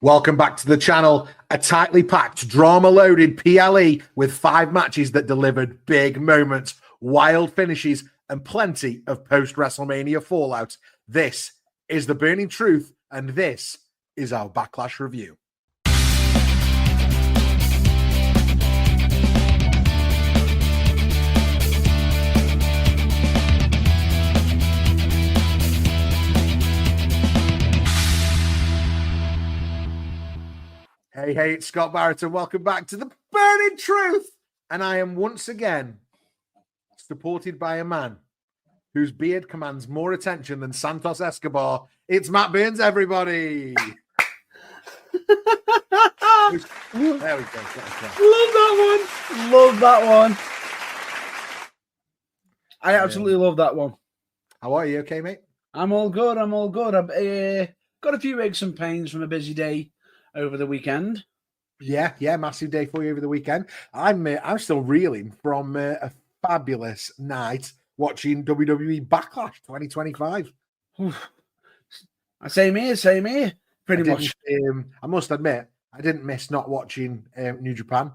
Welcome back to the channel. A tightly packed, drama-loaded PLE with 5 matches that delivered big moments, wild finishes, and plenty of post-WrestleMania fallout. This is The Burning Truth, and this is our Backlash review. Hey, it's Scott Barrett, and welcome back to The Burning Truth. And I am once again supported by a man whose beard commands more attention than Santos Escobar. It's Matt Burns, everybody. There we go. Love that one. Love that one. I absolutely love that one. How are you? Okay, mate? I'm all good. I've got a few aches and pains from a busy day over the weekend. Yeah, massive day for you over the weekend. I'm still reeling from a fabulous night watching WWE Backlash 2025. Same here. Pretty much. I must admit, I didn't miss not watching New Japan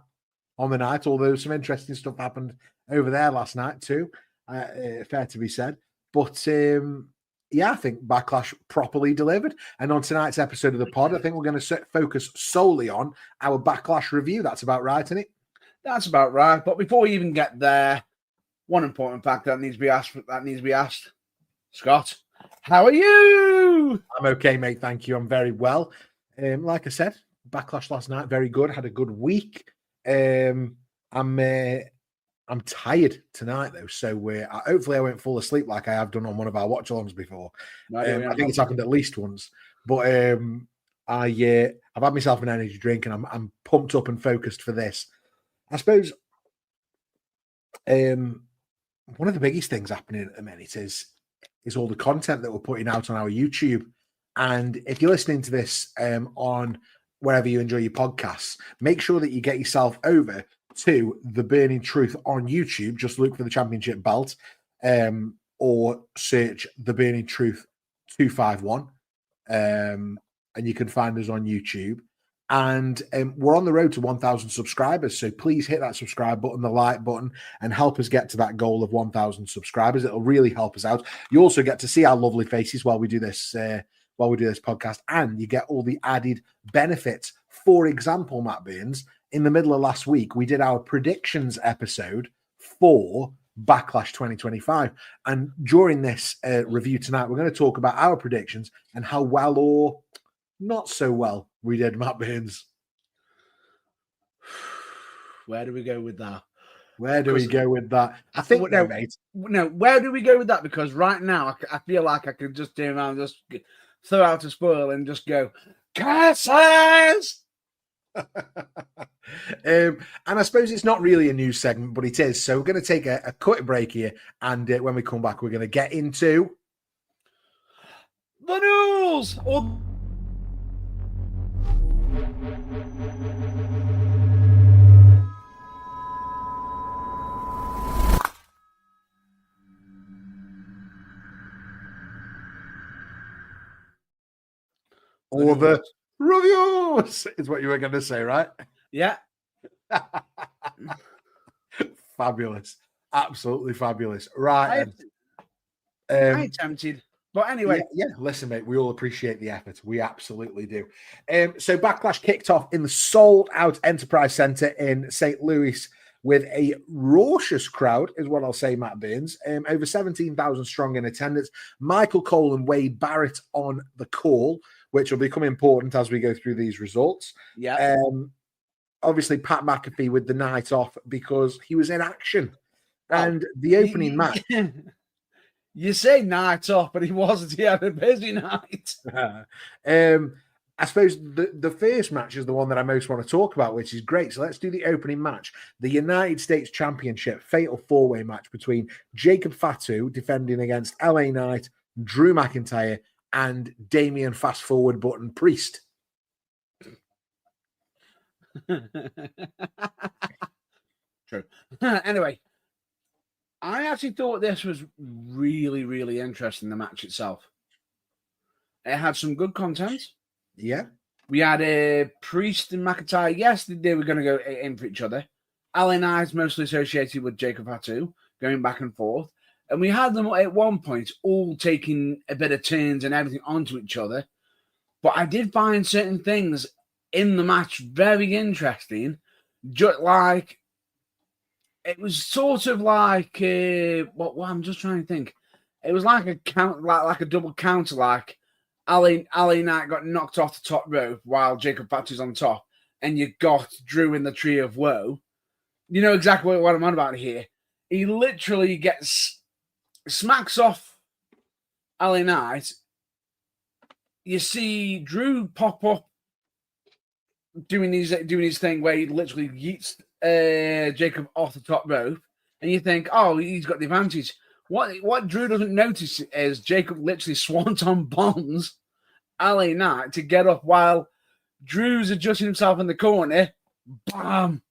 on the night, although some interesting stuff happened over there last night too. Fair to be said. But I think Backlash properly delivered. And on tonight's episode of the pod, I think we're going to focus solely on our Backlash review. That's about right, isn't it? That's about right. But before we even get there, one important fact that needs to be asked. Scott, how are you? I'm okay, mate. Thank you. I'm very well. Like I said, Backlash last night, very good. Had a good week. I'm tired tonight though, so hopefully I won't fall asleep like I have done on one of our watch-alongs before. I think it's happened at least once, but I've had myself an energy drink and I'm pumped up and focused for this. I suppose one of the biggest things happening at the minute is all the content that we're putting out on our YouTube. And if you're listening to this on wherever you enjoy your podcasts, make sure that you get yourself over to The Burning Truth on YouTube. Just look for the championship belt or search The Burning Truth 251 and you can find us on YouTube. And we're on the road to 1,000 subscribers, so please hit that subscribe button, the like button, and help us get to that goal of 1,000 subscribers. It'll really help us out. You also get to see our lovely faces while we do this podcast, and you get all the added benefits. For example, Matt Burns, in the middle of last week, we did our predictions episode for Backlash 2025. And during this review tonight, we're going to talk about our predictions and how well or not so well we did, Matt Burns. Where do we go with that? I think, mate. No, where do we go with that? Because right now, I feel like I could just turn around, just throw out a spoil and just go, curses! And I suppose it's not really a news segment, but it is. So we're going to take a quick break here, and when we come back, we're going to get into the news. Or the reviews is what you were going to say, right? Yeah. Fabulous. Absolutely fabulous. Right. I'm tempted. But anyway. Yeah, listen, mate, we all appreciate the effort. We absolutely do. So Backlash kicked off in the sold-out Enterprise Center in St. Louis with a raucous crowd, is what I'll say, Matt Burns. Over 17,000 strong in attendance. Michael Cole and Wade Barrett on the call, which will become important as we go through these results. Yeah. Obviously, Pat McAfee with the night off because he was in action. And the opening match. You say night off, but he wasn't. He had a busy night. I suppose the first match is the one that I most want to talk about, which is great. So let's do the opening match. The United States Championship Fatal 4-Way match between Jacob Fatu defending against LA Knight, Drew McIntyre, and Damian Fast Forward Button Priest. True. Anyway, I actually thought this was really, really interesting, the match itself. It had some good content. Yeah. We had a Priest and McIntyre. Yes, they were going to go in for each other. LA Knight mostly associated with Jacob Fatu, going back and forth. And we had them at one point all taking a bit of turns and everything onto each other. But I did find certain things in the match very interesting. Just like, it was sort of like, what I'm just trying to think. It was like a count, like a double counter, like Ali Knight got knocked off the top rope while Jacob Fatu's on top, and you got Drew in the Tree of Woe. You know exactly what I'm on about here. He literally smacks off Ali Knight. You see Drew pop up doing his thing where he literally yeets Jacob off the top rope, and you think, oh, he's got the advantage. What Drew doesn't notice is Jacob literally swanton bombs LA Knight to get up while Drew's adjusting himself in the corner. Bam!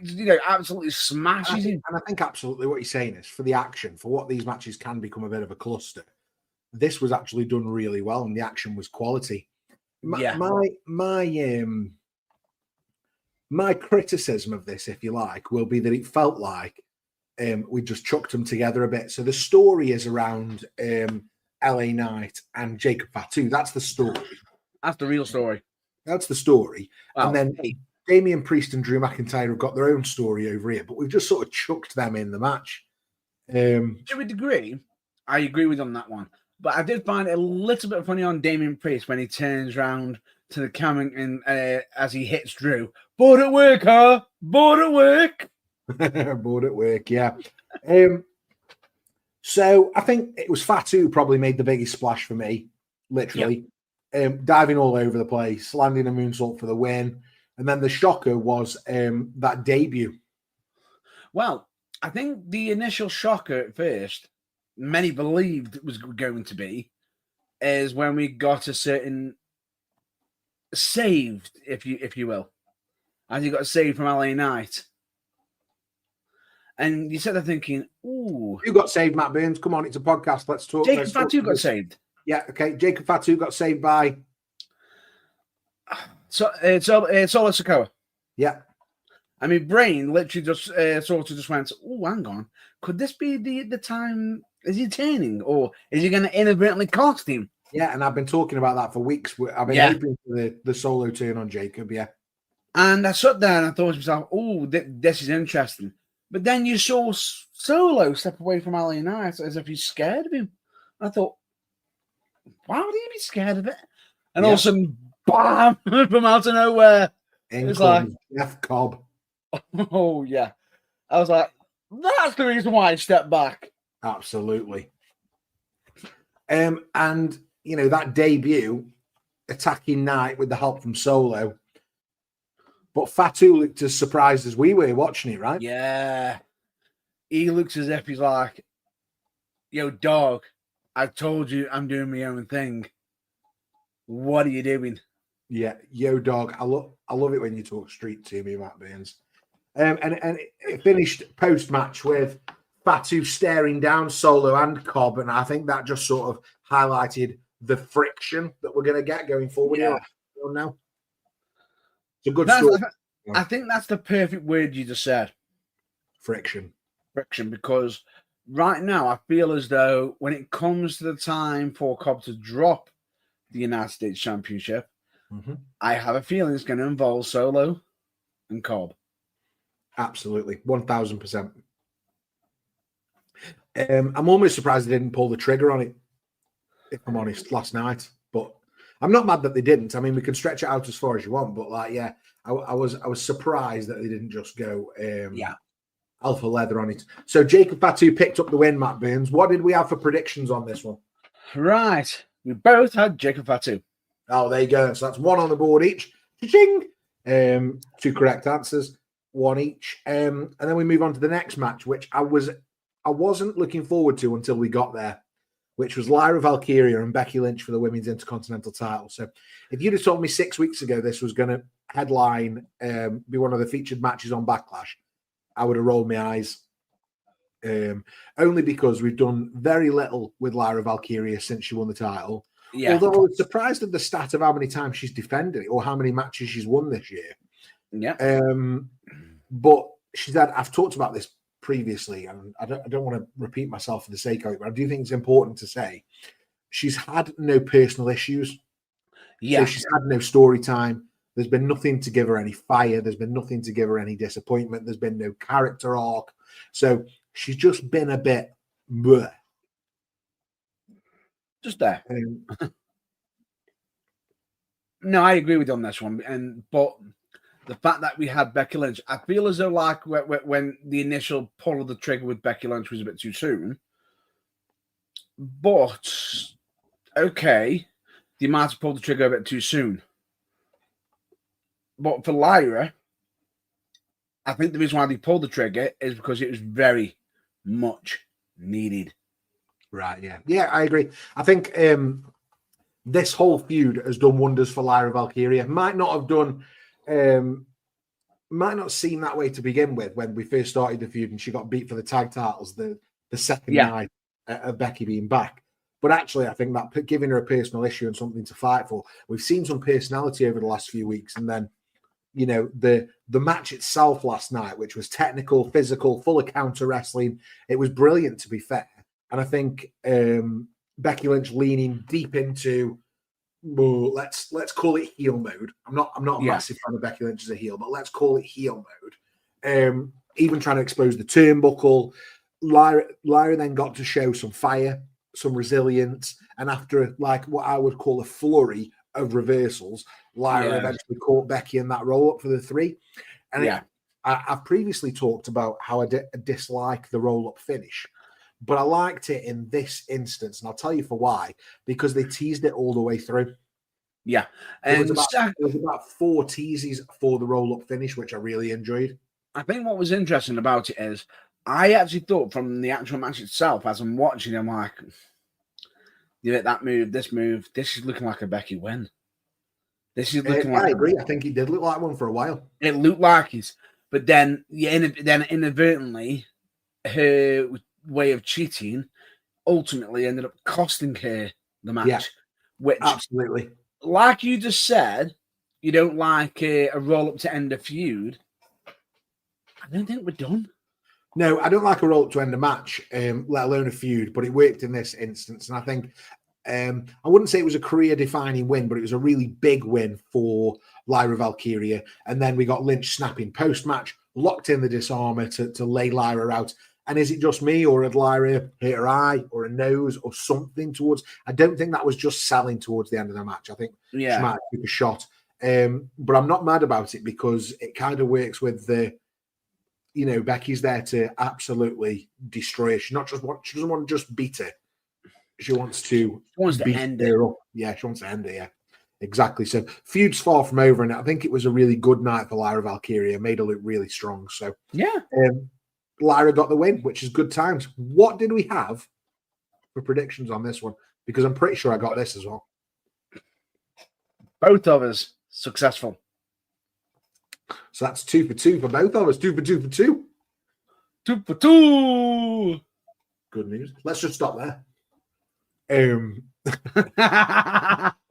You know, absolutely smashes him. And I think absolutely what you're saying is, for the action, for what these matches can become a bit of a cluster, this was actually done really well, and the action was quality. My criticism of this, if you like, will be that it felt like we just chucked them together a bit. So the story is around LA Knight and Jacob Fatu. That's the story. That's the real story. That's the story. Well, and then Damian Priest and Drew McIntyre have got their own story over here, but we've just sort of chucked them in the match. To a degree, I agree with you on that one. But I did find it a little bit funny on Damian Priest when he turns around to the camera and as he hits Drew. Bored at work, huh? Bored at work. Bored at work, yeah. So I think it was Fatu who probably made the biggest splash for me, literally. Yep. Diving all over the place, landing a moonsault for the win. And then the shocker was that debut. Well, I think the initial shocker at first, many believed it was going to be, is when we got a certain saved, if you will. As you got saved from LA Knight. And you said they're thinking, ooh. Who got saved, Matt Burns? Come on, it's a podcast. Let's talk. Jacob Fatu got saved. Yeah, okay. Jacob Fatu got saved by Solo Sikoa. Yeah. I mean, brain literally just sort of just went, oh, hang on. Could this be the time? Is he turning, or is he going to inadvertently cost him? Yeah, and I've been talking about that for weeks. I've been hoping for the solo turn on Jacob, yeah. And I sat there and I thought to myself, oh, this is interesting. But then you saw Solo step away from LA Knight as if he's scared of him. I thought, why would he be scared of it? And all of a sudden, bam, from out of nowhere. It's like Jeff Cobb. Oh, yeah. I was like, that's the reason why I stepped back. Absolutely. And, you know, that debut, attacking Knight with the help from Solo. But Fatu looked as surprised as we were watching it, right? Yeah. He looks as if he's like, yo, dog, I told you I'm doing my own thing. What are you doing? Yeah, yo, dog. I love it when you talk street to me, Matt Burns. And it finished post-match with Fatu staring down Solo and Cobb, and I think that just sort of highlighted the friction that we're going to get going forward. Yeah. Now. It's a good story. I think that's the perfect word you just said. Friction, because right now I feel as though when it comes to the time for Cobb to drop the United States Championship, I have a feeling it's going to involve Solo and Cobb. Absolutely, 1000%. I'm almost surprised they didn't pull the trigger on it, if I'm honest, last night. But I'm not mad that they didn't. I mean, we can stretch it out as far as you want, but like, yeah, I was surprised that they didn't just go alpha leather on it. So Jacob Fatu picked up the win, Matt Burns. What did we have for predictions on this one? Right. We both had Jacob Fatu. Oh, there you go. So that's one on the board each. Cha-ching! Two correct answers, one each. And then we move on to the next match, which I wasn't looking forward to until we got there, which was Lyra Valkyria and Becky Lynch for the Women's Intercontinental title. So if you'd have told me 6 weeks ago this was going to headline, be one of the featured matches on Backlash, I would have rolled my eyes. Only because we've done very little with Lyra Valkyria since she won the title. Yeah. Although I was surprised at the stat of how many times she's defended it or how many matches she's won this year. Yeah. But she's had, I've talked about this previously, and I don't want to repeat myself for the sake of it, but I do think it's important to say she's had no personal issues. Yeah. So she's had no story time. There's been nothing to give her any fire. There's been nothing to give her any disappointment. There's been no character arc. So she's just been a bit bleh. Just there. No, I agree with you on this one. But the fact that we had Becky Lynch, I feel as though like when the initial pull of the trigger with Becky Lynch was a bit too soon. But okay, they might have pulled the trigger a bit too soon. But for Lyra, I think the reason why they pulled the trigger is because it was very much needed. Right, yeah. Yeah, I agree. I think this whole feud has done wonders for Lyra Valkyria. Might not seem that way to begin with when we first started the feud and she got beat for the tag titles the second night of Becky being back. But actually, I think that giving her a personal issue and something to fight for, we've seen some personality over the last few weeks. And then, you know, the match itself last night, which was technical, physical, full of counter wrestling, it was brilliant, to be fair. And I think Becky Lynch leaning deep into, well, let's call it heel mode. I'm not a massive fan of Becky Lynch as a heel, but let's call it heel mode. Even trying to expose the turnbuckle, Lyra then got to show some fire, some resilience, and after like what I would call a flurry of reversals, Lyra eventually caught Becky in that roll up for the 3. And I've previously talked about how I dislike the roll up finish. But I liked it in this instance, and I'll tell you for why. Because they teased it all the way through. Yeah. And there was about 4 teases for the roll-up finish, which I really enjoyed. I think what was interesting about it is I actually thought from the actual match itself, as I'm watching, I'm like, you know, that move, this is looking like a Becky win. This is looking like... I agree. I think he did look like one for a while. It looked like it. But then inadvertently, her way of cheating ultimately ended up costing her the match. Yeah, which, absolutely, like you just said, you don't like a roll up to end a feud. I don't think we're done. No, I don't like a roll up to end a match, let alone a feud, but it worked in this instance. And I think I wouldn't say it was a career defining win, but it was a really big win for Lyra Valkyria. And then we got Lynch snapping post match, locked in the disarmer to lay Lyra out. And is it just me, or had Lyra hit her eye or a nose or something towards? I don't think that was just selling towards the end of the match. I think she might have took a shot. But I'm not mad about it because it kind of works with the, you know, Becky's there to absolutely destroy her. She doesn't want to just beat her. She wants to end her up. Yeah, she wants to end it. Yeah, exactly. So feud's far from over, and I think it was a really good night for Lyra Valkyria. Made her look really strong. So Lyra got the win, which is good times. What did we have for predictions on this one? Because I'm pretty sure I got this as well. Both of us successful. So that's 2 for 2 for both of us. 2 for 2 for 2. 2 for 2. Good news. Let's just stop there.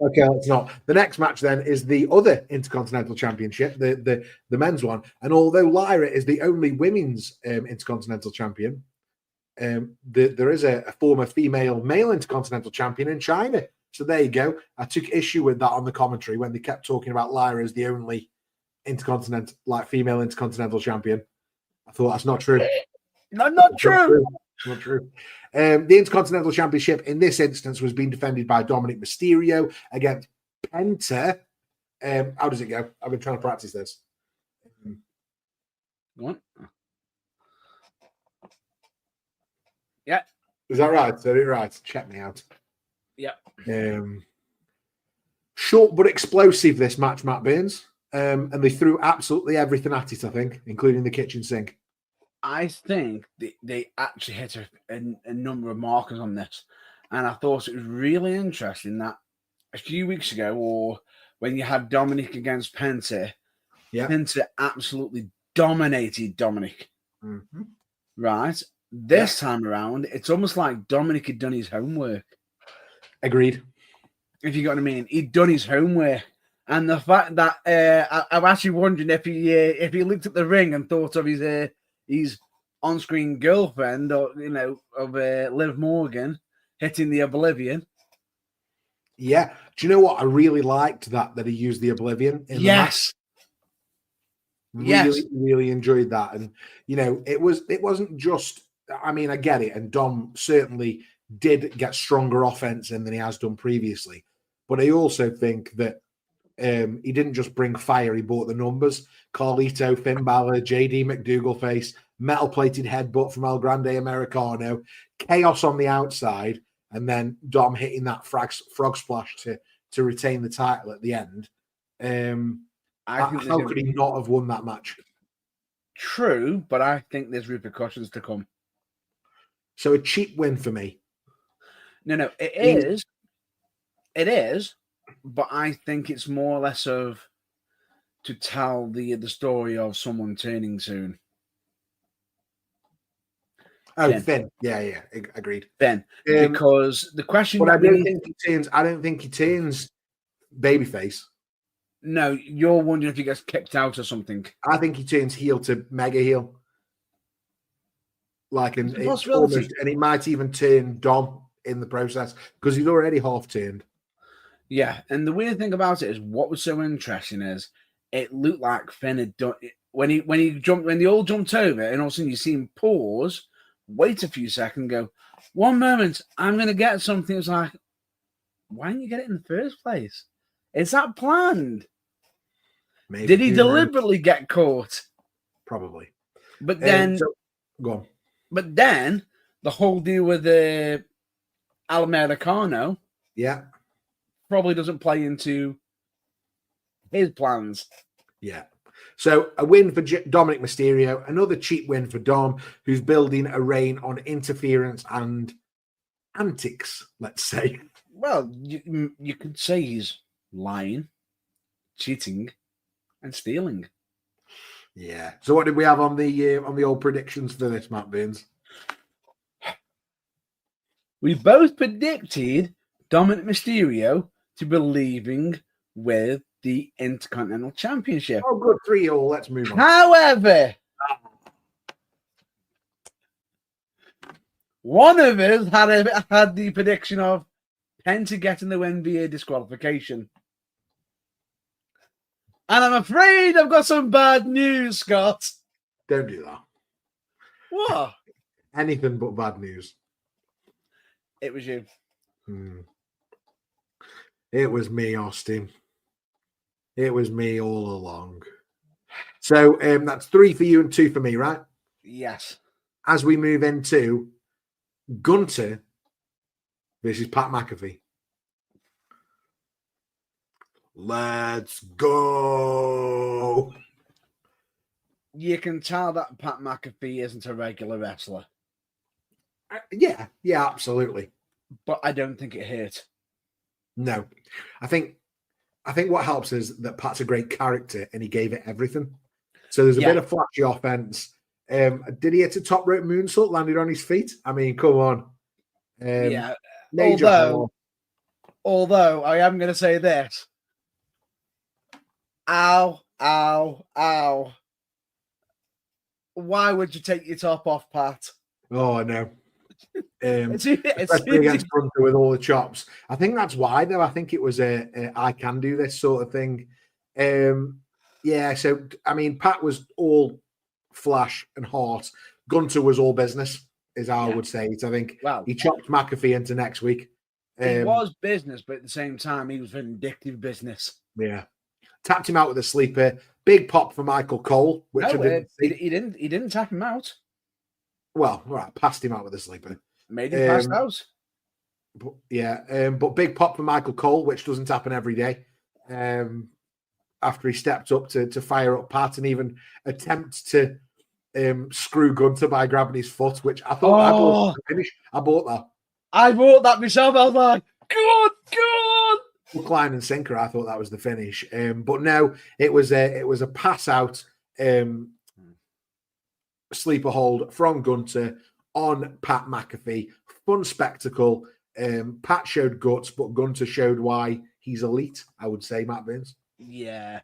Okay, let's not. The next match then is the other Intercontinental Championship, the men's one. And although Lyra is the only women's Intercontinental Champion, there is a former female male Intercontinental Champion in China. So there you go. I took issue with that on the commentary when they kept talking about Lyra as the only Intercontinental, like female Intercontinental Champion. I thought that's not true. No, not true. Not true. The Intercontinental Championship in this instance was being defended by Dominic Mysterio against Penta. How does it go? I've been trying to practice this. What? Yeah. Is that right? Said it right. Check me out. Yeah. Short but explosive, this match, Matt Burns. And they threw absolutely everything at it, I think, including the kitchen sink. I think they actually hit a number of markers on this. And I thought it was really interesting that a few weeks ago, or when you had Dominic against Penta, Penta absolutely dominated Dominic. Mm-hmm. Right? This time around, it's almost like Dominic had done his homework. Agreed. if you got what I mean. He'd done his homework. And the fact that I'm actually wondering if he looked at the ring and thought of his on-screen girlfriend, or of Liv Morgan hitting the Oblivion. Yeah. Do you know what? I really liked that he used the Oblivion in the match. Really enjoyed that. And it wasn't just, I mean, I get it, and Dom certainly did get stronger offense in than he has done previously. But I also think that he didn't just bring fire, he brought the numbers. Carlito, Finn Balor, JD McDougalface, metal-plated headbutt from El Grande Americano, chaos on the outside, and then Dom hitting that frog splash to retain the title at the end. How could he not have won that match? True, but I think there's repercussions to come. So a cheap win for me. No, it is, but I think it's more or less of to tell the story of someone turning soon. Oh, Finn. Yeah, agreed. Finn, because the question. But I don't think he turns babyface. No, you're wondering if he gets kicked out or something. I think he turns heel to mega heel. And it might even turn Dom in the process because he's already half turned. Yeah, and the weird thing about it is what was so interesting is it looked like Finn had done when they all jumped over, and all of a sudden you see him pause, wait a few seconds, go, 1 moment, I'm gonna get something. It's like, why didn't you get it in the first place? Is that planned? Maybe. Did he deliberately get caught? Probably. But then go on. But then the whole deal with the Al Americano, probably doesn't play into his plans. Yeah. So a win for Dominic Mysterio, another cheap win for Dom, who's building a reign on interference and antics, let's say. Well, you could say he's lying, cheating, and stealing. Yeah. So what did we have on the old predictions for this, Matt Burns? We both predicted Dominic Mysterio to be leaving with the Intercontinental Championship. Oh, good. 3-3. Let's move on. However, one of us had the prediction of Penta getting the win via disqualification. And I'm afraid I've got some bad news, Scott. Don't do that. What? Anything but bad news. It was you. It was me, Austin. It was me all along. So that's 3 for you and 2 for me, right? Yes. As we move into Gunther versus Pat McAfee. Let's go. You can tell that Pat McAfee isn't a regular wrestler. Yeah, absolutely. But I don't think it hurt. No. I think what helps is that Pat's a great character and he gave it everything. So there's a bit of flashy offense. Did he hit a top rope moonsault, landed on his feet? I mean, come on. Although I am going to say this. Ow, ow, ow. Why would you take your top off, Pat? Oh, I know. Especially against Gunther with all the chops. I think that's why, though. I think it was a I can do this sort of thing. So, I mean, Pat was all flash and heart. Gunther was all business, is how I would say it. I think he chopped McAfee into next week. It was business, but at the same time, he was vindictive business. Yeah. Tapped him out with a sleeper. Big pop for Michael Cole, which he didn't tap him out. Well, all right, passed him out with a sleeper. Made him pass out. But big pop for Michael Cole, which doesn't happen every day. After he stepped up to fire up Pat and even attempt to screw Gunther by grabbing his foot, which I thought I bought the finish. I bought that. I bought that myself. I was like, God. Hook, line, and sinker. I thought that was the finish, but no, it was a pass out sleeper hold from Gunther on Pat McAfee. Fun spectacle. Pat showed guts, but Gunther showed why he's elite, I would say, Matt Burns. Yeah,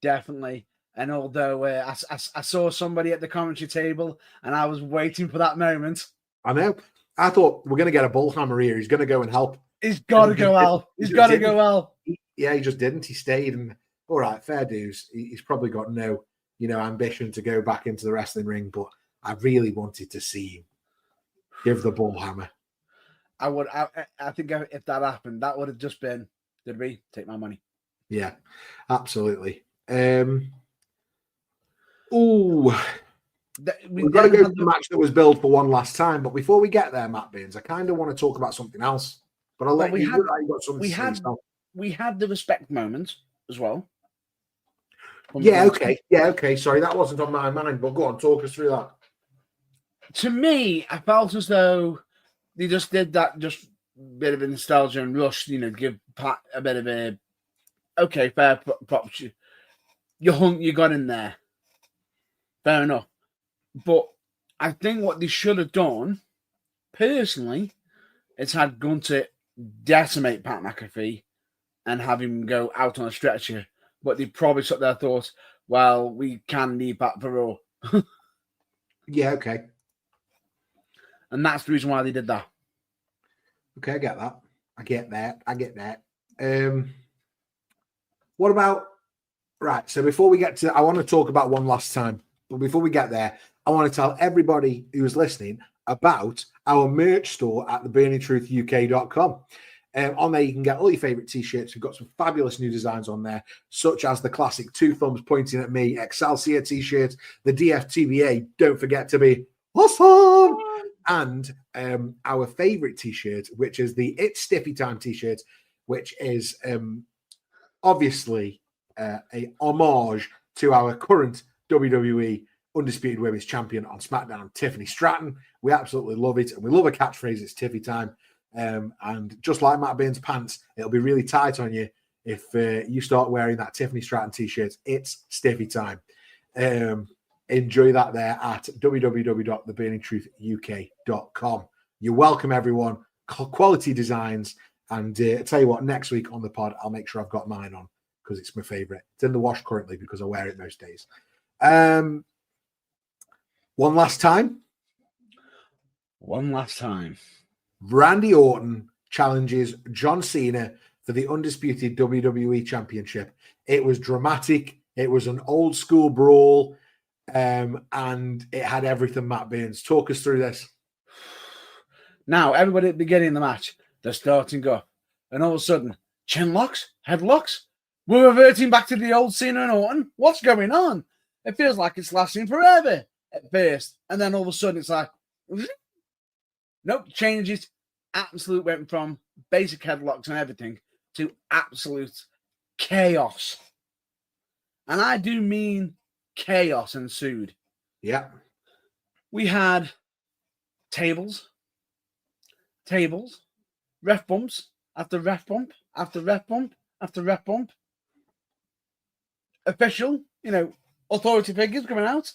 definitely. And although I saw somebody at the commentary table and I was waiting for that moment. I know. I thought we're going to get a bullhammer here. He's going to go and help. He's got to go well. He's got to go well. Yeah, he just didn't. He stayed. And all right, fair dues. He's probably got no, ambition to go back into the wrestling ring. But I really wanted to see him give the bullhammer. I think if that happened, that would have just been, did we take my money? Yeah, absolutely. We've got to go to the match that was billed for one last time. But before we get there, Matt Burns, I kind of want to talk about something else. But I'll let you know that you got something to say. We had the respect moment as well. Yeah, okay. Sorry, that wasn't on my mind, but go on, talk us through that. To me, I felt as though they just did that just bit of a nostalgia and rush, give Pat a bit of a okay, fair props. You got in there. Fair enough. But I think what they should have done, personally, is had Gunther decimate Pat McAfee and have him go out on a stretcher. But they probably took their thoughts, well, we can need Pat for Raw. Yeah, okay. And that's the reason why they did that. Okay, I get that. I get that. What about... Right, so before we get to... I want to talk about one last time. But before we get there, I want to tell everybody who's listening about our merch store at theburningtruthuk.com. On there, you can get all your favorite t-shirts. We've got some fabulous new designs on there, such as the classic 2 thumbs pointing at me Excelsior t-shirt, the DFTBA, don't forget to be awesome, and our favorite t-shirt, which is the It's Stiffy Time t-shirt, which is obviously a homage to our current WWE Undisputed Women's Champion on SmackDown, Tiffany Stratton. We absolutely love it, and we love a catchphrase, it's Tiffy Time. And just like Matt Bain's pants, it'll be really tight on you if you start wearing that Tiffany Stratton t-shirt. It's Stiffy Time. Enjoy that there at www.theburningtruthuk.com. You're welcome, everyone. Quality designs. And I tell you what, next week on the pod, I'll make sure I've got mine on because it's my favorite. It's in the wash currently because I wear it most days. One last time. Randy Orton challenges John Cena for the undisputed WWE Championship. It was dramatic. It was an old school brawl, and it had everything. Matt Burns, talk us through this. Now, everybody at the beginning of the match, they're starting up, and all of a sudden, chin locks, headlocks. We're reverting back to the old Cena and Orton. What's going on? It feels like it's lasting forever at first, and then all of a sudden, it's like, nope, changes. Absolute went from basic headlocks and everything to absolute chaos. And I do mean chaos ensued. Yeah. We had tables, ref bumps after ref bump, after ref bump, after ref bump. Official, authority figures coming out.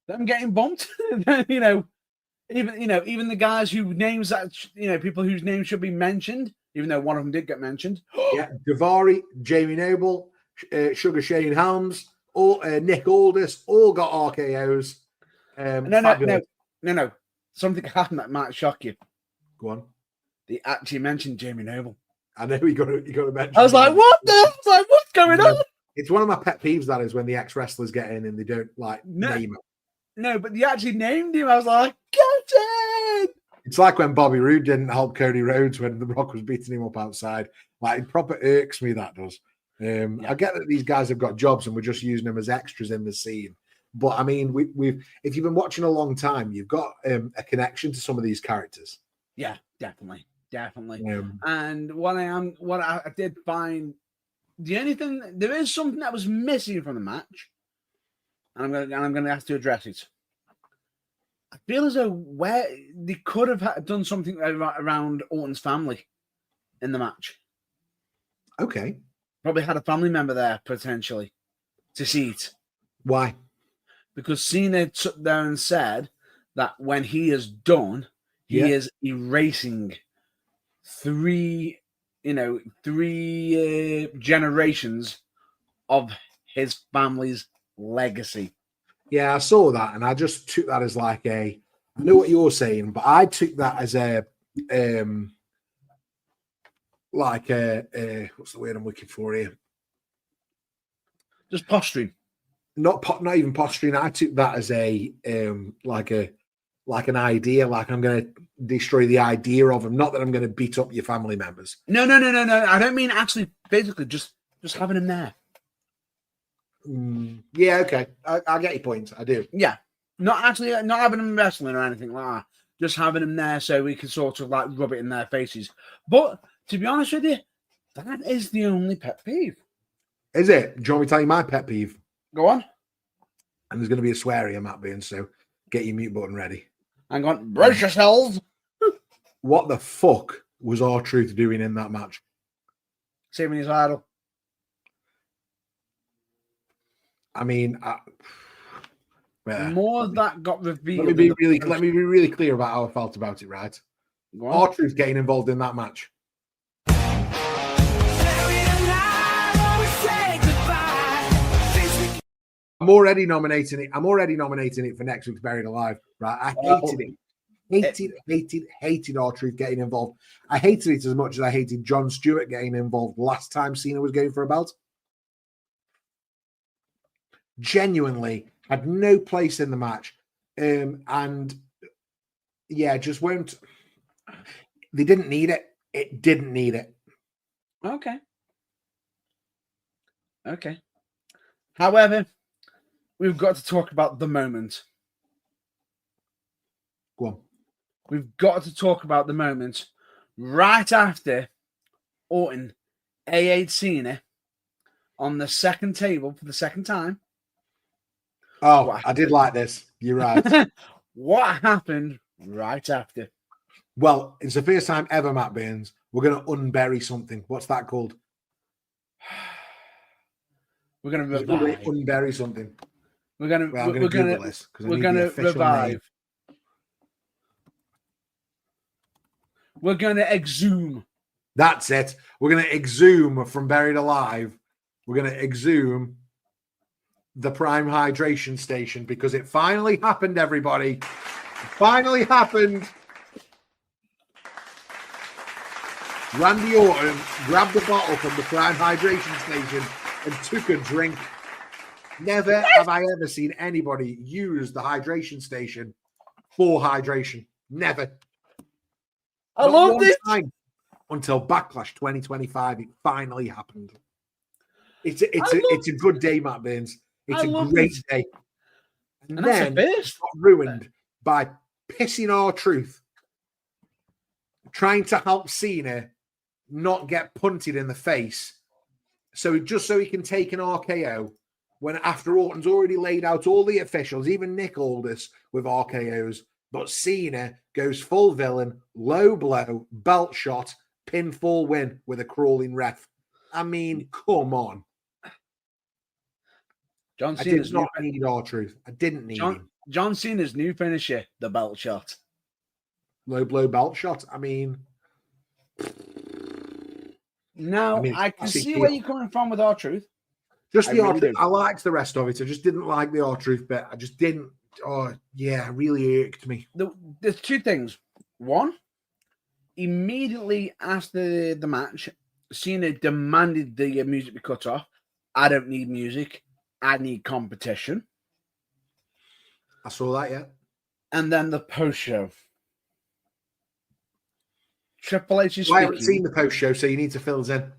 Them getting bumped, Even the guys who names that, people whose names should be mentioned, even though one of them did get mentioned. Yeah, Daivari, Jamie Noble, Sugar Shane Helms, Nick Aldis, all got RKOs. No. Something happened that might shock you. Go on. They actually mentioned Jamie Noble. I know you got to mention. I was like, what the? I was like, what's going on? It's one of my pet peeves. That is when the ex-wrestlers get in and they don't name it. No, but they actually named him. I was like, get it! It's like when Bobby Roode didn't help Cody Rhodes when The Rock was beating him up outside. Like, it proper irks me, that does. I get that these guys have got jobs and we're just using them as extras in the scene. But, I mean, we've if you've been watching a long time, you've got a connection to some of these characters. Yeah, definitely. And what I did find, there is something that was missing from the match. And I'm going to have to address it. I feel as though where they could have done something around Orton's family in the match. Okay. Probably had a family member there, potentially, to see it. Why? Because Cena took there and said that when he is done, He is erasing three generations of his family's legacy. Yeah, I saw that, and I just took that as like I know what you're saying, but I took that as what's the word I'm looking for here? Just posturing. Not even posturing. I took that as like an idea, like I'm going to destroy the idea of them. Not that I'm going to beat up your family members. No. I don't mean actually physically, just having him there. Yeah, okay. I get your point. I do. Yeah. Not having him wrestling or anything like that. Just having him there so we can sort of like rub it in their faces. But to be honest with you, that is the only pet peeve. Is it? Do you want me to tell you my pet peeve? Go on. And there's going to be a swear here, Matt Bean, so get your mute button ready. Hang on. Brace yourselves. What the fuck was R-Truth doing in that match? Saving his idol. I mean, more of that got revealed. Let me be really clear about how I felt about it, right? R-Truth getting involved in that match. I'm already nominating it for next week's Buried Alive, right? I hated R-Truth getting involved. I hated it as much as I hated Jon Stewart getting involved last time Cena was going for a belt. Genuinely had no place in the match. And yeah, just won't. They didn't need it. It didn't need it. Okay. However, we've got to talk about the moment. Go on. We've got to talk about the moment right after Orton AA'd Cena on the second table for the second time. Oh, I did like this. You're right. What happened right after? Well, it's the first time ever, Matt Burns. We're going to unbury something. What's that called? We're going to revive. Unbury something. We're going to revive. We're going to exhume. That's it. We're going to exhume from Buried Alive. We're going to exhume the Prime Hydration Station because it finally happened, everybody. It finally happened. Randy Orton grabbed the bottle from the Prime Hydration Station and took a drink. Never have I ever seen anybody use the hydration station for hydration. Never. I love this. Until Backlash 2025, it finally happened. It's a good day, Matt Burns. It's a great day. And then it got ruined by pissing R-Truth, trying to help Cena not get punted in the face. So he can take an RKO when after Orton's already laid out all the officials, even Nick Aldis with RKOs, but Cena goes full villain, low blow, belt shot, pinfall win with a crawling ref. I mean, come on. John Cena's I did not need R-Truth. I didn't need him. John Cena's new finisher, the belt shot. Low blow belt shot. I mean... Now, I can see where you're coming from with R-Truth. Just the R-Truth. I liked the rest of it. I just didn't like the R-Truth bit. I just didn't. Oh, yeah, it really irked me. There's two things. One, immediately after the match, Cena demanded the music be cut off. I don't need music. I need competition. I saw that, yeah. And then the post-show. Triple H is speaking. I haven't seen the post-show, so you need to fill us in.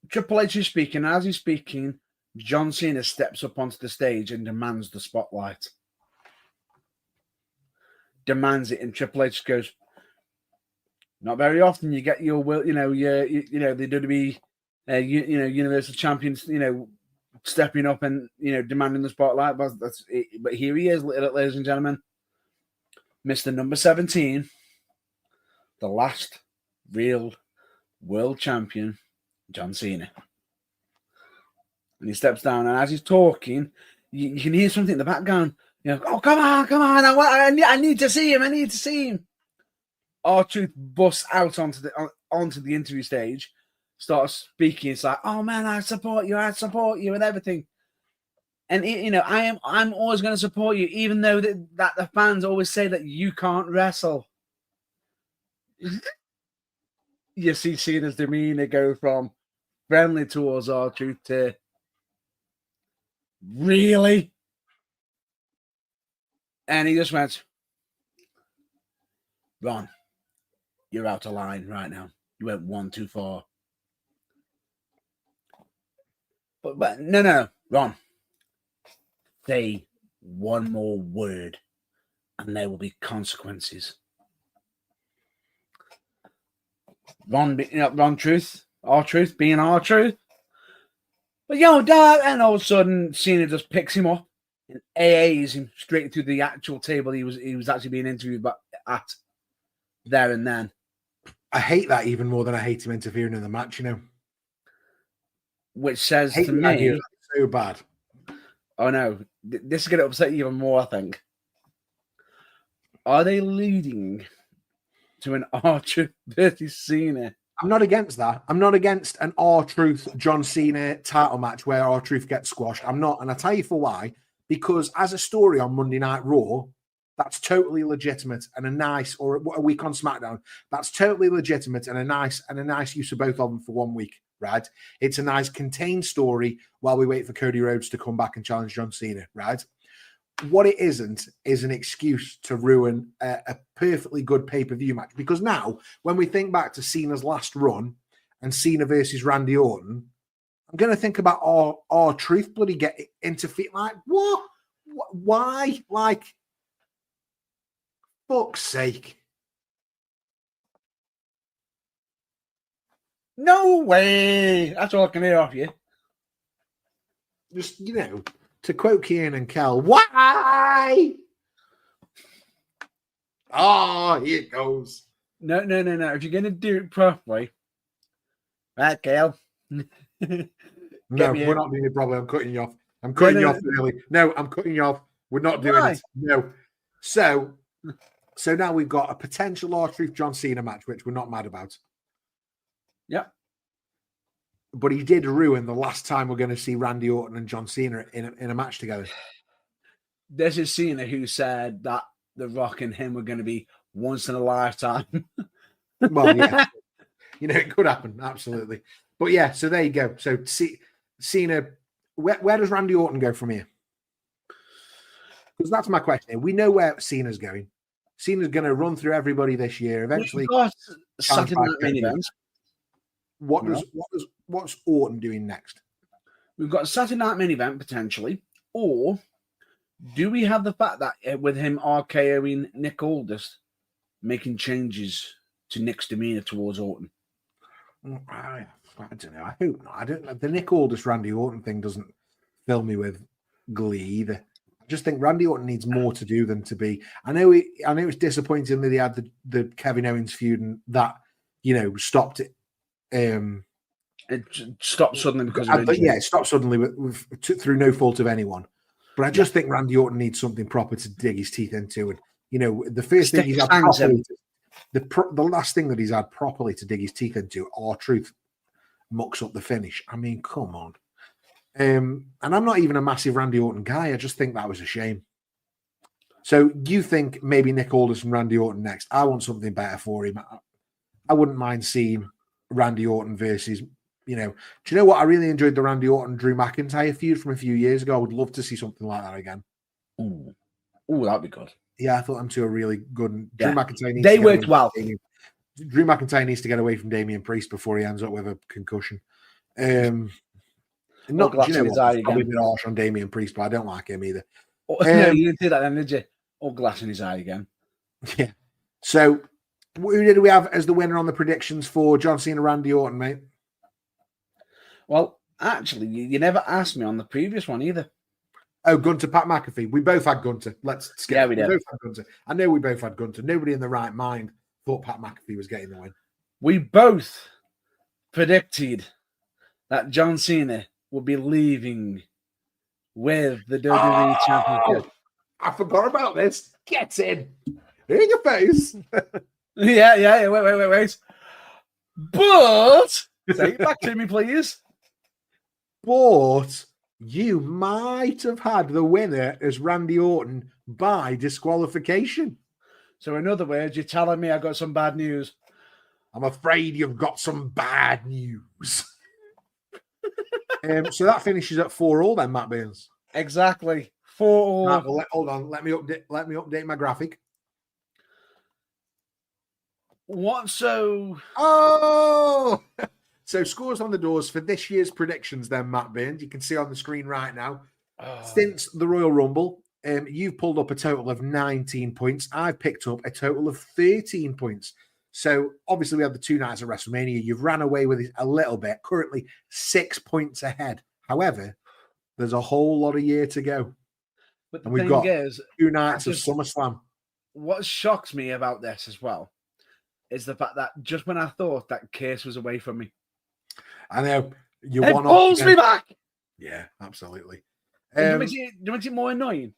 Triple H is speaking. As he's speaking, John Cena steps up onto the stage and demands the spotlight. Demands it, and Triple H goes, not very often you get your will, the WWE, Universal Champions, stepping up and demanding the spotlight. But here he is, ladies and gentlemen, Mr. Number 17, the last real world champion, John Cena. And he steps down, and as he's talking, you can hear something in the background. Oh, come on! I need to see him. R-Truth busts out onto the interview stage, starts speaking. It's like, oh man, I support you, and everything. And I'm always going to support you, even though that the fans always say that you can't wrestle. You see Cena's demeanor go from friendly towards R-Truth to really, and he just went, Ron, you're out of line right now. You went one too far. But no, Ron. Say one more word, and there will be consequences. Ron Truth, R-Truth being R-Truth. But Dad, and all of a sudden, Cena just picks him up and AAs him straight to the actual table he was actually being interviewed at there and then. I hate that even more than I hate him interfering in the match, Which says to me, so bad. Oh no, this is going to upset you even more, I think. Are they leading to an R-Truth versus Cena? I'm not against that. I'm not against an R-Truth John Cena title match where R-Truth gets squashed. I'm not, and I'll tell you for why. Because as a story on Monday Night Raw, that's totally legitimate and a nice, or a week on SmackDown, that's totally legitimate and a nice use of both of them for 1 week. Right? It's a nice contained story while we wait for Cody Rhodes to come back and challenge John Cena, right? What it isn't is an excuse to ruin a perfectly good pay-per-view match. Because now, when we think back to Cena's last run and Cena versus Randy Orton, I'm going to think about R-Truth bloody get interfered. Like, what? Why? Like, fuck's sake. No way. That's all I can hear off you. Just, to quote Kieran and Kel, why? Oh, here it goes. No. If you're going to do it properly, right, Kel? No, we're not doing it properly. I'm cutting you off. I'm cutting you off early. No, I'm cutting you off. We're not doing it. No. So now we've got a potential R-Truth John Cena match, which we're not mad about. Yeah. But he did ruin the last time we're going to see Randy Orton and John Cena in a match together. This is Cena who said that The Rock and him were going to be once in a lifetime. Well, yeah. It could happen. Absolutely. But yeah, so there you go. So Cena, where does Randy Orton go from here? Because that's my question. We know where Cena's going. Cena's going to run through everybody this year. Eventually, Saturday Night Main Event. What's Orton doing next? We've got a Saturday Night Main Event potentially, or do we have the fact that with him RKOing Nick Aldis, making changes to Nick's demeanor towards Orton? I don't know. I hope not. I don't know. The Nick Aldis Randy Orton thing doesn't fill me with glee either. I just think Randy Orton needs more to do than to be. I know it's disappointing that he had the Kevin Owens feud and that stopped it. It stopped suddenly because of injury. Yeah, it stopped suddenly through no fault of anyone. But I just think Randy Orton needs something proper to dig his teeth into. And the first thing he's had properly, the last thing that he's had properly to dig his teeth into, R-Truth mucks up the finish. I mean, come on. And I'm not even a massive Randy Orton guy. I just think that was a shame. So you think maybe Nick Aldis and Randy Orton next? I want something better for him. I wouldn't mind seeing Randy Orton versus, do you know what? I really enjoyed the Randy Orton Drew McIntyre feud from a few years ago. I would love to see something like that again. Ooh, that'd be good. Yeah, I thought them two are really good. Drew McIntyre they worked well. Drew McIntyre needs to get away from Damian Priest before he ends up with a concussion. Not a bit harsh on Damian Priest, but I don't like him either. No, you didn't do that then, did you? All glass in his eye again. Yeah. So, who did we have as the winner on the predictions for John Cena, Randy Orton, mate? Well, actually, you never asked me on the previous one either. Oh, Gunther, Pat McAfee. We both had Gunther. Let's skip. Yeah, we did. Both had Gunther. I know we both had Gunther. Nobody in the right mind thought Pat McAfee was getting the win. We both predicted that John Cena would be leaving with the WWE Championship. I forgot about this. Get in your face. Yeah. Wait. But say it back to me, please. But you might have had the winner as Randy Orton by disqualification. So in other words, you're telling me I got some bad news. I'm afraid you've got some bad news. So that finishes at 4-4 then, Matt Burns. Exactly. 4-4. Right, well, hold on. Let me update my graphic. What so? Oh, so scores on the doors for this year's predictions then, Matt Burns. You can see on the screen right now. Since the Royal Rumble, you've pulled up a total of 19 points. I've picked up a total of 13 points. So obviously we have the 2 nights of WrestleMania. You've ran away with it a little bit. Currently 6 points ahead. However, there's a whole lot of year to go. But and we've got is, 2 nights of SummerSlam. What shocks me about this as well is the fact that just when I thought that case was away from me, I know you it pulls me back. Yeah, absolutely. Do you want it more annoying?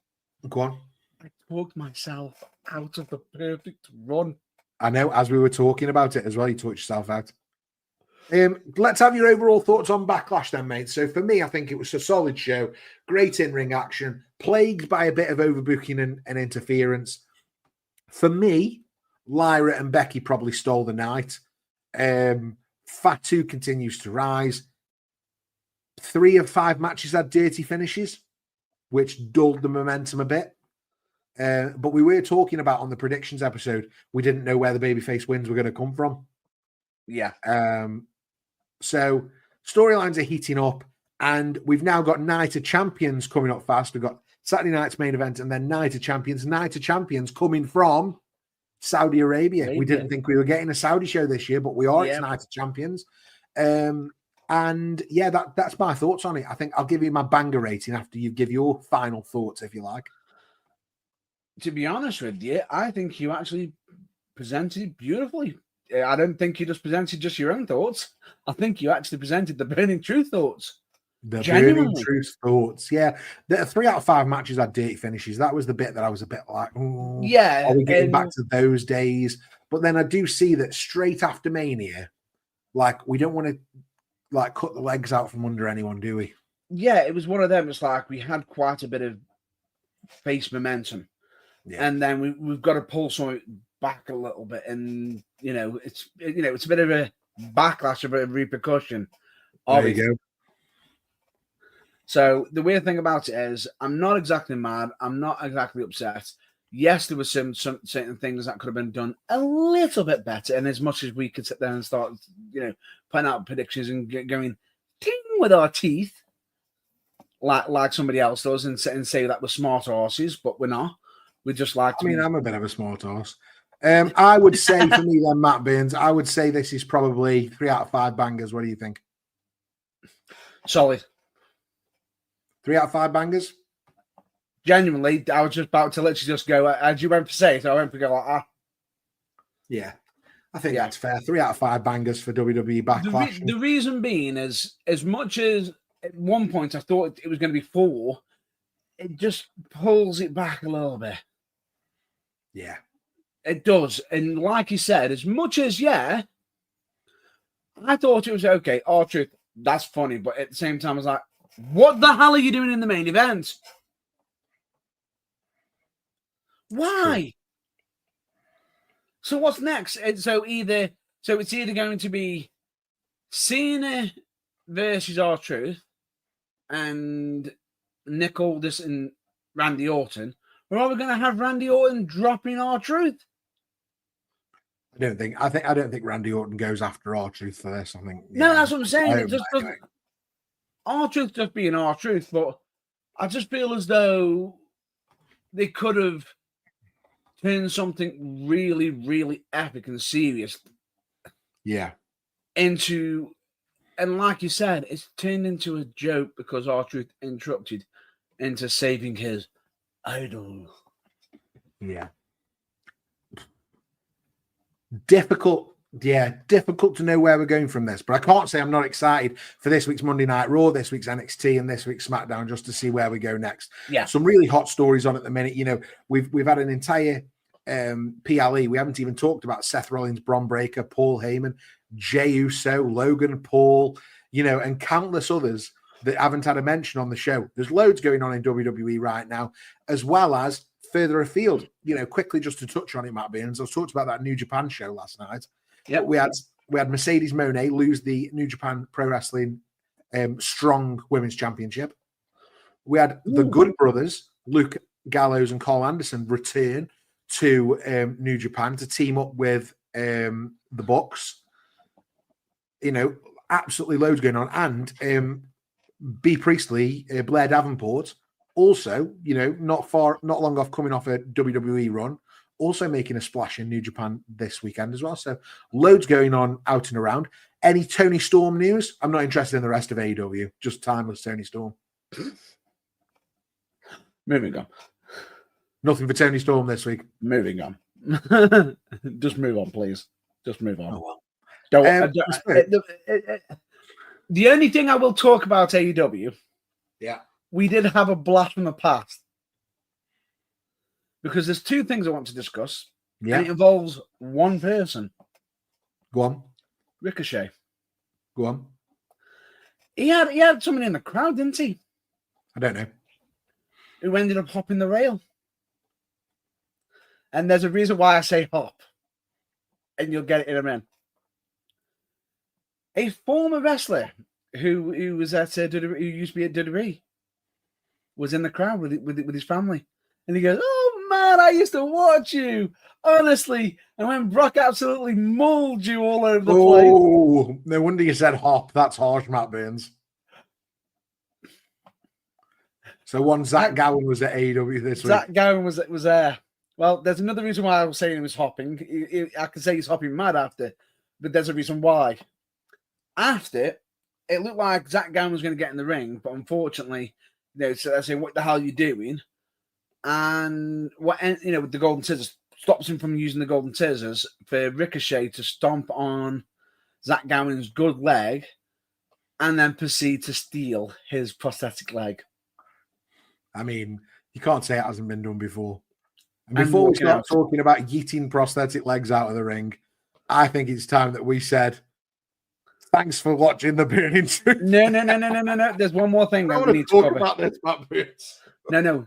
Go on. I talked myself out of the perfect run. I know, as we were talking about it as well, you talked yourself out. Let's have your overall thoughts on Backlash then, mate. So for me, I think it was a solid show. Great in-ring action, plagued by a bit of overbooking and interference. For me, Lyra and Becky probably stole the night. Fatu continues to rise. 3 of 5 matches had dirty finishes, which dulled the momentum a bit. But we were talking about on the predictions episode, we didn't know where the babyface wins were going to come from. Yeah. So storylines are heating up, and we've now got Night of Champions coming up fast. We've got Saturday night's main event and then Night of Champions. Night of Champions coming from Saudi Arabia. We didn't think we were getting a Saudi show this year, but we are. It's Night of Champions. And yeah, that's my thoughts on it. I think I'll give you my banger rating after you give your final thoughts, if you like. To be honest with you, I think you actually presented beautifully. I don't think you just presented just your own thoughts. I think you actually presented the burning truth thoughts. The burning truth thoughts. Yeah. The 3 out of 5 matches had dirty finishes. That was the bit that I was a bit like, yeah. Are we getting back to those days? But then I do see that straight after Mania, like, we don't want to like cut the legs out from under anyone, do we? Yeah, it was one of them. It's like we had quite a bit of face momentum. Yeah. And then we've got to pull something back a little bit, and it's a bit of a backlash, a bit of repercussion. There you go. So the weird thing about it is, I'm not exactly mad. I'm not exactly upset. Yes, there were some certain things that could have been done a little bit better. And as much as we could sit there and start, putting out predictions and going ting with our teeth, like somebody else does, and say that we're smart horses, but we're not. We just like to. I'm a bit of a smart horse. I would say for me then, Matt Burns, I would say this is probably 3 out of 5 bangers. What do you think? Solid. 3 out of 5 bangers? Genuinely, I was just about to literally just go, as you went for say it, I went for go like, ah. Yeah, I think that's fair. 3 out of 5 bangers for WWE Backlash. The reason being is, as much as at one point I thought it was going to be 4, it just pulls it back a little bit. Yeah. It does. And like you said, as much as, I thought it was okay. R-Truth, that's funny. But at the same time, I was like, what the hell are you doing in the main event? Why? So what's next? It's either going to be Cena versus R-Truth and Nick Aldis and Randy Orton, or are we going to have Randy Orton dropping R-Truth? I don't think Randy Orton goes after R-Truth for this. I think no, that's what I'm saying. It just doesn't. R-Truth just being R-Truth, but I just feel as though they could have turned something really, really epic and serious. Yeah. And like you said, it's turned into a joke because R-Truth interrupted into saving his idol. Yeah. Difficult to know where we're going from this, but I can't say I'm not excited for this week's Monday Night Raw, this week's NXT, and this week's SmackDown, just to see where we go next. Yeah, some really hot stories on at the minute. We've had an entire PLE, we haven't even talked about Seth Rollins, Bron Breakker, Paul Heyman, Jey Uso, Logan Paul, and countless others that haven't had a mention on the show. There's loads going on in WWE right now, as well as further afield. Quickly just to touch on it, Matt Beans, I was talked about that New Japan show last night. Yeah, we had Mercedes Moné lose the New Japan Pro Wrestling Strong Women's Championship. We had the Good Brothers, Luke Gallows and Carl Anderson, return to New Japan to team up with the Bucks. Absolutely loads going on. And B. Priestley, Blair Davenport, also, not long off coming off a WWE run, also making a splash in New Japan this weekend as well. So loads going on out and around. Any Tony Storm news? I'm not interested in the rest of AEW. Just timeless Tony Storm. Moving on. Nothing for Tony Storm this week. Moving on. Just move on, please. Just move on. Oh, well. The only thing I will talk about AEW, we did have a blast from the past. Because there's two things I want to discuss. Yeah. And it involves one person. Go on. Ricochet. Go on. He had someone in the crowd, didn't he? I don't know. Who ended up hopping the rail. And there's a reason why I say hop. And you'll get it in a minute. A former wrestler who was at WWE, who used to be at WWE, was in the crowd with his family. And he goes, "Oh man, I used to watch you, honestly." And when Brock absolutely mauled you all over the place. Oh, no wonder you said hop. That's harsh, Matt Burns. So one Zach Gowen was at AEW this week. Zach Gowen was there. Well, there's another reason why I was saying he was hopping. I can say he's hopping mad after, but there's a reason why. After, it looked like Zach Gowen was going to get in the ring, but unfortunately, so I say, "What the hell are you doing?" And with the golden scissors, stops him from using the golden scissors for Ricochet to stomp on Zach Gowen's good leg, and then proceed to steal his prosthetic leg. I mean, you can't say it hasn't been done before. And before we start talking about yeeting prosthetic legs out of the ring, I think it's time that we said, thanks for watching the Burning Truth. No. There's one more thing that we need to talk cover. About this, Matt Burns. No.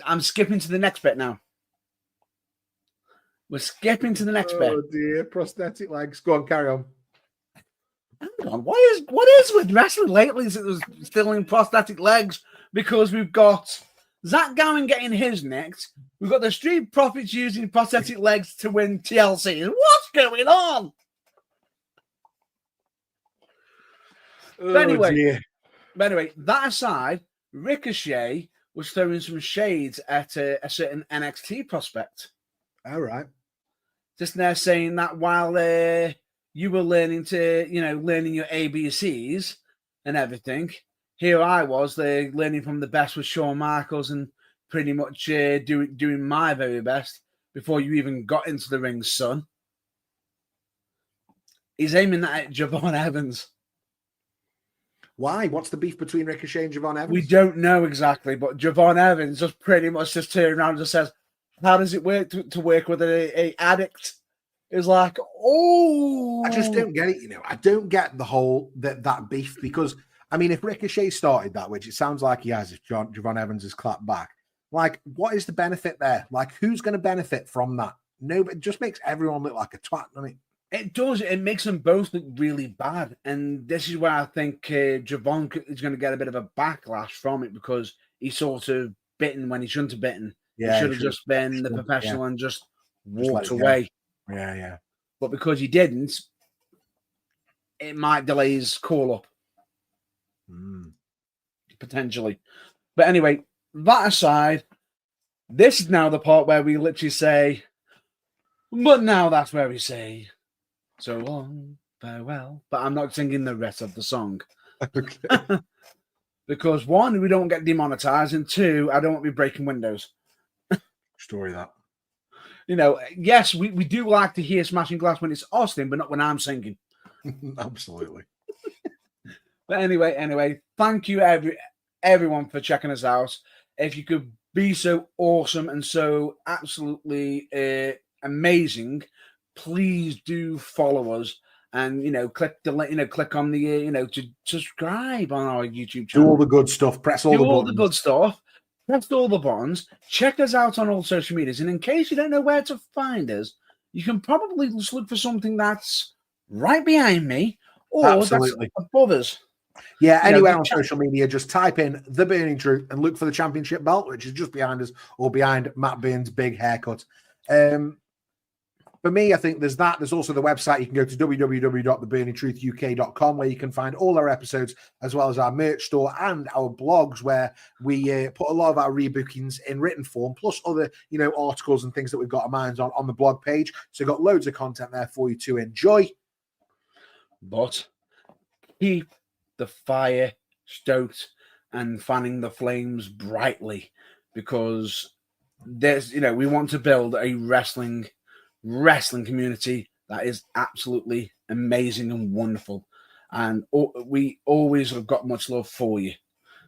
I'm skipping to the next bit now. We're skipping to the next bit. Oh dear, prosthetic legs. Go on, carry on. Hang on. What is with wrestling lately? Is it was still in prosthetic legs? Because we've got Zach Gowen getting his next. We've got the Street Profits using prosthetic legs to win TLC. What's going on? Oh, but anyway, that aside, Ricochet was throwing some shades at a certain NXT prospect. All right. Just there saying that while you were learning your ABCs and everything, here I was learning from the best with Shawn Michaels and pretty much doing my very best before you even got into the ring, son. He's aiming that at Javon Evans. Why? What's the beef between Ricochet and Javon Evans? We don't know exactly, but Javon Evans just pretty much just turns around and just says, "How does it work to work with a addict?" It's like, oh, I just don't get it. I don't get the whole that beef because I mean, if Ricochet started that, which it sounds like he has, if Javon Evans has clapped back, like, what is the benefit there? Like, who's going to benefit from that? No, but it just makes everyone look like a twat. I mean, it does. It makes them both look really bad. And this is where I think Javon is going to get a bit of a backlash from it because he's sort of bitten when he shouldn't have bitten. Yeah, he should have just been the professional and just walked away. Yeah. But because he didn't, it might delay his call up. Potentially. But anyway, that aside, this is now the part where we literally say, but now that's where we say, so long, farewell. But I'm not singing the rest of the song. Okay. Because one, we don't get demonetized, and two, I don't want to be breaking windows. Story that. Yes, we do like to hear smashing glass when it's Austin, but not when I'm singing. Absolutely. But anyway, thank you everyone for checking us out. If you could be so awesome and so absolutely amazing, please do follow us and click the click on the to subscribe on our YouTube channel. Do all the good stuff. Press all do the all buttons. the good stuff. Press all the buttons. Check us out on all social medias. And in case you don't know where to find us, you can probably just look for something that's right behind me or Absolutely. that's above us. Yeah, anywhere on social media, just type in The Burning Truth and look for the championship belt, which is just behind us or behind Matt Byrne's big haircut. For me, I think there's that. There's also the website. You can go to www.theburningtruthuk.com where you can find all our episodes as well as our merch store and our blogs where we put a lot of our rebookings in written form, plus other, articles and things that we've got our minds on the blog page. So we've got loads of content there for you to enjoy. But keep the fire stoked and fanning the flames brightly because there's, we want to build a wrestling community that is absolutely amazing and wonderful, and we always have got much love for you.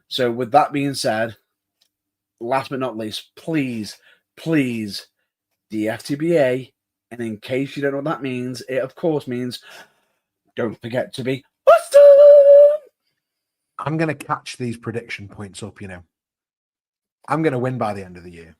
So with that being said, last but not least, please DFTBA, and in case you don't know what that means, it of course means don't forget to be awesome. I'm going to catch these prediction points up, I'm going to win by the end of the year.